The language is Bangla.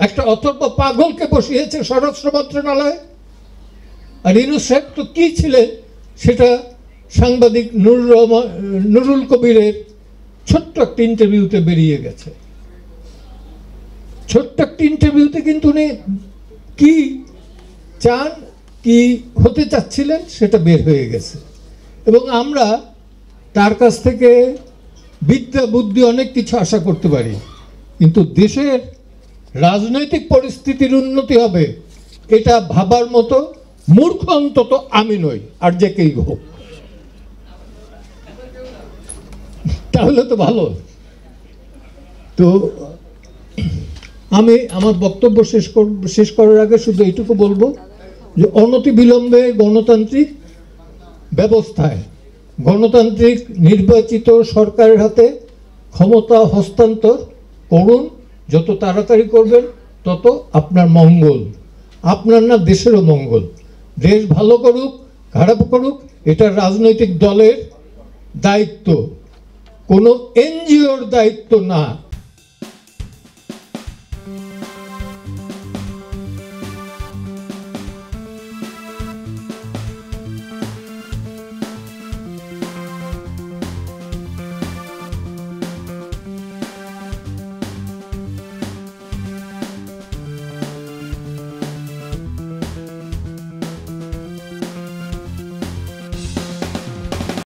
একটা অথর্ব পাগলকে বসিয়েছে স্বরাষ্ট্র মন্ত্রণালয়ে। আর ইউনূস সাহেব তো কি ছিলেন সেটা সাংবাদিক নুরুল কবিরের ছোট্ট একটা ইন্টারভিউতে বেরিয়ে গেছে। ছোট্ট একটা ইন্টারভিউতে কিন্তু উনি কি চান, কি হতে চাচ্ছিলেন সেটা বের হয়ে গেছে। এবং আমরা তার কাছ থেকে বিদ্যা বুদ্ধি অনেক কিছু আশা করতে পারি, কিন্তু দেশের রাজনৈতিক পরিস্থিতির উন্নতি হবে এটা ভাবার মতো মূর্খ অন্তত আমি নই, আর যে কেই হোক। তাহলে তো ভালো। তো আমি আমার বক্তব্য শেষ করার আগে শুধু এইটুকু বলবো যে অনতিবিলম্বে গণতান্ত্রিক ব্যবস্থায় গণতান্ত্রিক নির্বাচিত সরকারের হাতে ক্ষমতা হস্তান্তর করুন। যত তাড়াতাড়ি করবেন তত আপনার মঙ্গল, আপনার না দেশেরও মঙ্গল। দেশ ভালো করুক খারাপ করুক এটা রাজনৈতিক দলের দায়িত্ব, কোনো এনজিওর দায়িত্ব না।